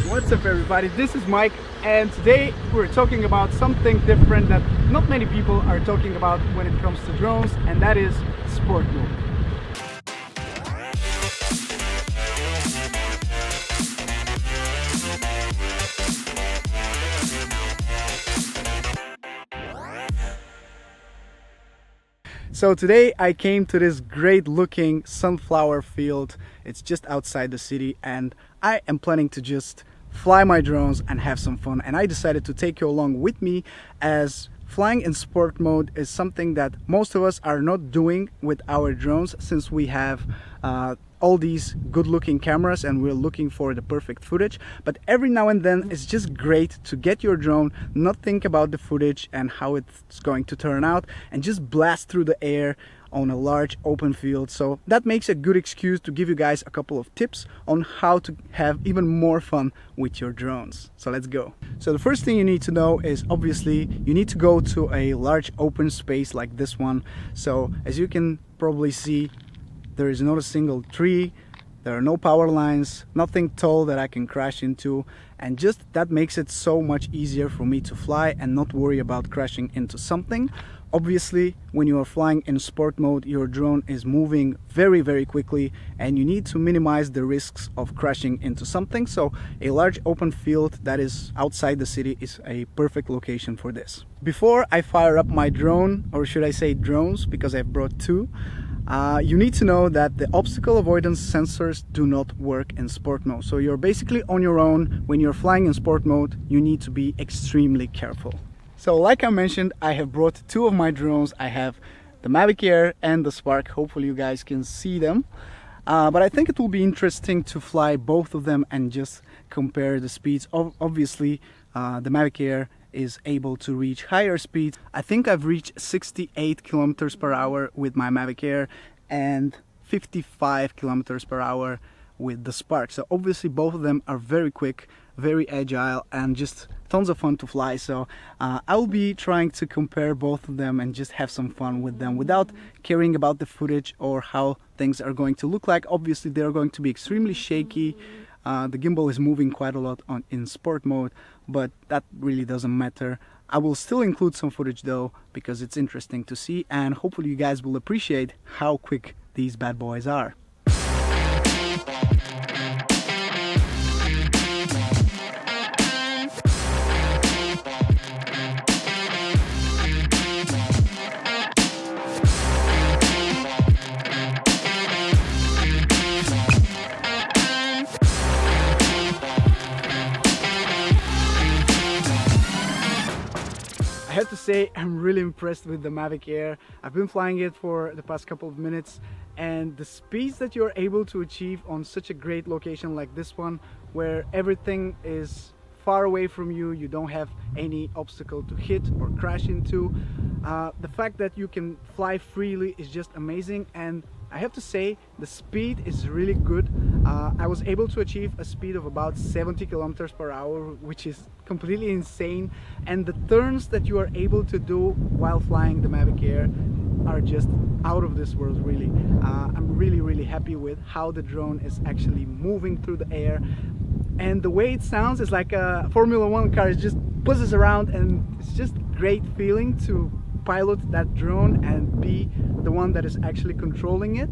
What's up everybody, this is Mike and today we're talking about something different that not many people are talking about when it comes to drones, and that is sport mode. So today I came to this great looking sunflower field. It's just outside the city and I am planning to just fly my drones and have some fun, and I decided to take you along with me, as flying in sport mode is something that most of us are not doing with our drones, since we have all these good looking cameras and we're looking for the perfect footage. But every now and then it's just great to get your drone, not think about the footage and how it's going to turn out, and just blast through the air on a large open field. So that makes a good excuse to give you guys a couple of tips on how to have even more fun with your drones. So let's go. So the first thing you need to know is, obviously you need to go to a large open space like this one. So as you can probably see, there is not a single tree, there are no power lines, nothing tall that I can crash into, and just that makes it so much easier for me to fly and not worry about crashing into something. Obviously, when you are flying in sport mode, your drone is moving very quickly and you need to minimize the risks of crashing into something. So a large open field that is outside the city is a perfect location for this. Before I fire up my drone, or should I say drones, because I've brought two, you need to know that the obstacle avoidance sensors do not work in sport mode. So you're basically on your own. When you're flying in sport mode, you need to be extremely careful. So like I mentioned, I have brought two of my drones. I have the Mavic Air and the Spark. Hopefully you guys can see them. But I think it will be interesting to fly both of them and just compare the speeds. Obviously, the Mavic Air is able to reach higher speeds. I think I've reached 68 kilometers per hour with my Mavic Air and 55 kilometers per hour with the Spark. So obviously both of them are very quick, very agile, and just tons of fun to fly. So I'll be trying to compare both of them and just have some fun with them without caring about the footage or how things are going to look like. Obviously they're going to be extremely shaky. The gimbal is moving quite a lot in sport mode, but that really doesn't matter. I will still include some footage though, because it's interesting to see, and hopefully you guys will appreciate how quick these bad boys are. I have to say, I'm really impressed with the Mavic Air. I've been flying it for the past couple of minutes, and the speeds that you're able to achieve on such a great location like this one, where everything is far away from you, you don't have any obstacle to hit or crash into. The fact that you can fly freely is just amazing, and I have to say the speed is really good. I was able to achieve a speed of about 70 kilometers per hour, which is completely insane, and the turns that you are able to do while flying the Mavic Air are just out of this world, really. I'm really happy with how the drone is actually moving through the air, and the way it sounds is like a Formula One car. It just buzzes around, and it's just great feeling to pilot that drone and be the one that is actually controlling it.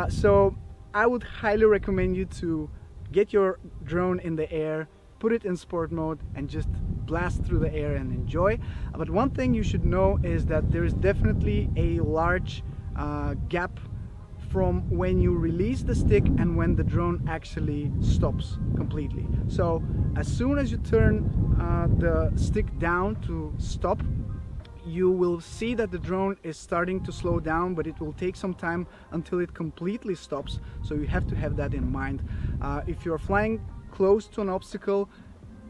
So I would highly recommend you to get your drone in the air, put it in sport mode, and just blast through the air and enjoy. But one thing you should know is that there is definitely a large gap from when you release the stick and when the drone actually stops completely. So as soon as you turn the stick down to stop, you will see that the drone is starting to slow down, but it will take some time until it completely stops. So you have to have that in mind. If you're flying close to an obstacle,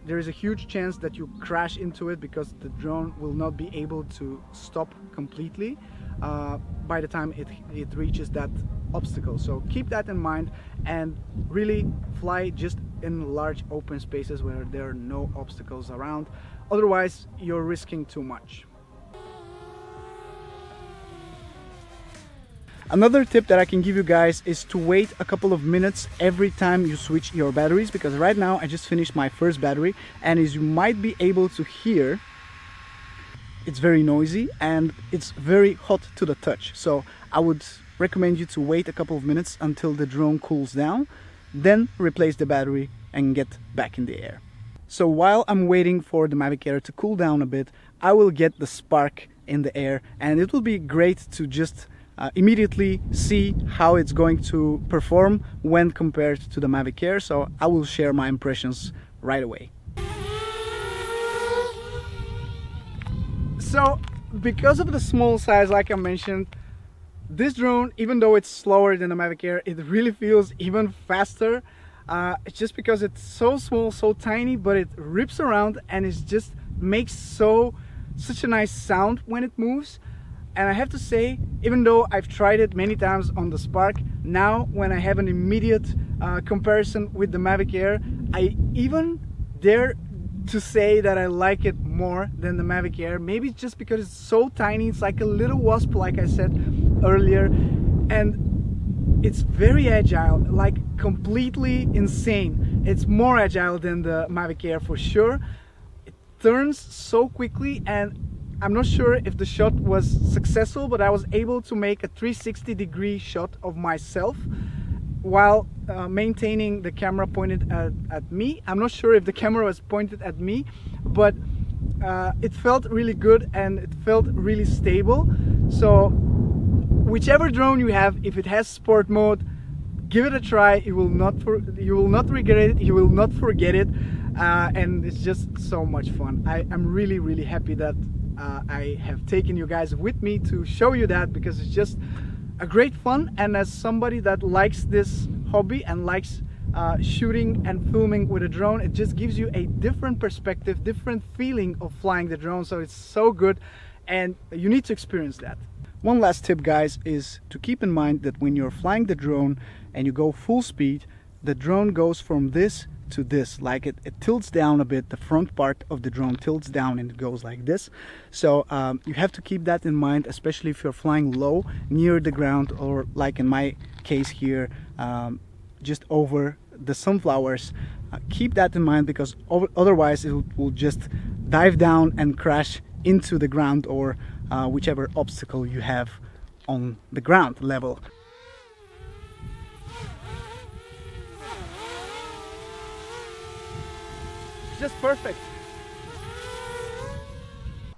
there is a huge chance that you crash into it, because the drone will not be able to stop completely by the time it reaches that obstacle. So keep that in mind and really fly just in large open spaces where there are no obstacles around. Otherwise, you're risking too much. Another tip that I can give you guys is to wait a couple of minutes every time you switch your batteries, because right now I just finished my first battery, and as you might be able to hear, it's very noisy and it's very hot to the touch. So I would recommend you to wait a couple of minutes until the drone cools down, then replace the battery and get back in the air. So while I'm waiting for the Mavic Air to cool down a bit, I will get the Spark in the air, and it will be great to just immediately see how it's going to perform when compared to the Mavic Air. So I will share my impressions right away. So because of the small size, like I mentioned, this drone, even though it's slower than the Mavic Air, it really feels even faster. It's just because it's so small, so tiny, but it rips around and it just makes such a nice sound when it moves. And I have to say, even though I've tried it many times on the Spark, now when I have an immediate comparison with the Mavic Air, I even dare to say that I like it more than the Mavic Air. Maybe it's just because it's so tiny. It's like a little wasp, like I said earlier, and it's very agile, like completely insane. It's more agile than the Mavic Air for sure. It turns so quickly, and I'm not sure if the shot was successful, but I was able to make a 360-degree shot of myself while maintaining the camera pointed at me. I'm not sure if the camera was pointed at me, but it felt really good and it felt really stable. So whichever drone you have, if it has sport mode, give it a try. You will not regret it. You will not forget it, and it's just so much fun. I'm really happy that I have taken you guys with me to show you that, because it's just a great fun. And as somebody that likes this hobby and likes shooting and filming with a drone, it just gives you a different perspective, different feeling of flying the drone. So it's so good, and you need to experience that. One last tip, guys, is to keep in mind that when you're flying the drone and you go full speed, the drone goes from this to this, like it tilts down a bit. The front part of the drone tilts down and it goes like this. So you have to keep that in mind, especially if you're flying low near the ground, or like in my case here, just over the sunflowers. Keep that in mind, because otherwise it will just dive down and crash into the ground, or whichever obstacle you have on the ground level. Just perfect.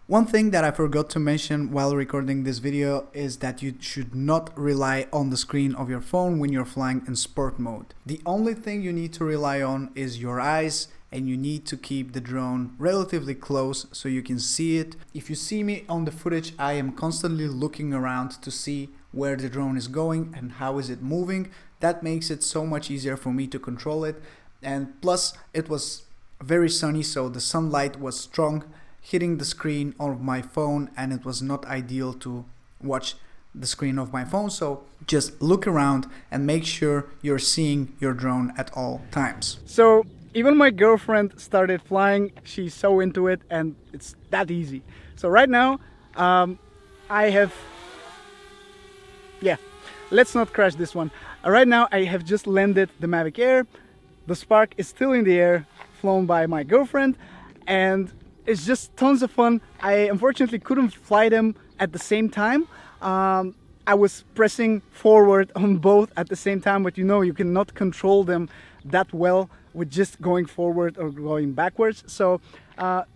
One thing that I forgot to mention while recording this video is that you should not rely on the screen of your phone when you're flying in sport mode. The only thing you need to rely on is your eyes, and you need to keep the drone relatively close so you can see it. If you see me on the footage, I am constantly looking around to see where the drone is going and how is it moving. That makes it so much easier for me to control it. And plus, it was very sunny, so the sunlight was strong, hitting the screen of my phone, and it was not ideal to watch the screen of my phone. So just look around and make sure you're seeing your drone at all times. So even my girlfriend started flying. She's so into it, and it's that easy. So right now let's not crash this one. Right now I have just landed the Mavic Air. The Spark is still in the air, flown by my girlfriend, and it's just tons of fun. I unfortunately couldn't fly them at the same time. I was pressing forward on both at the same time, but you know, you cannot control them that well with just going forward or going backwards. So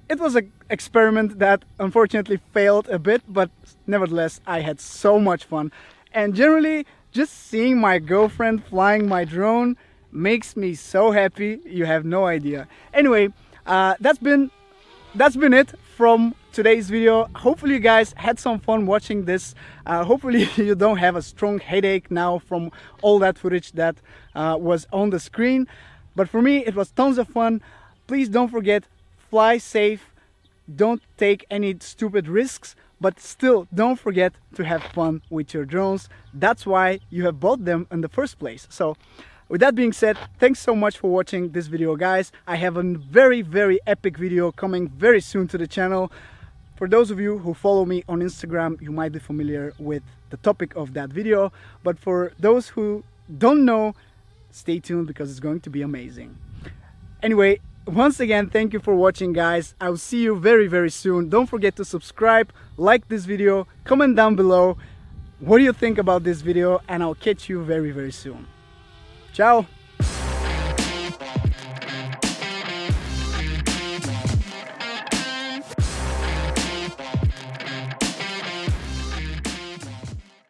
it was an experiment that unfortunately failed a bit, but nevertheless I had so much fun. And generally, just seeing my girlfriend flying my drone makes me so happy, you have no idea. Anyway, that's been it from today's video. Hopefully you guys had some fun watching this. Hopefully you don't have a strong headache now from all that footage that was on the screen. But for me, it was tons of fun. Please don't forget, fly safe, don't take any stupid risks, but still don't forget to have fun with your drones. That's why you have bought them in the first place. So with that being said, thanks so much for watching this video, guys. I have a very epic video coming very soon to the channel. For those of you who follow me on Instagram, you might be familiar with the topic of that video, but for those who don't know, stay tuned because it's going to be amazing. Anyway, once again, thank you for watching, guys. I'll see you very, very soon. Don't forget to subscribe, like this video, comment down below what do you think about this video, and I'll catch you very, very soon. Ciao!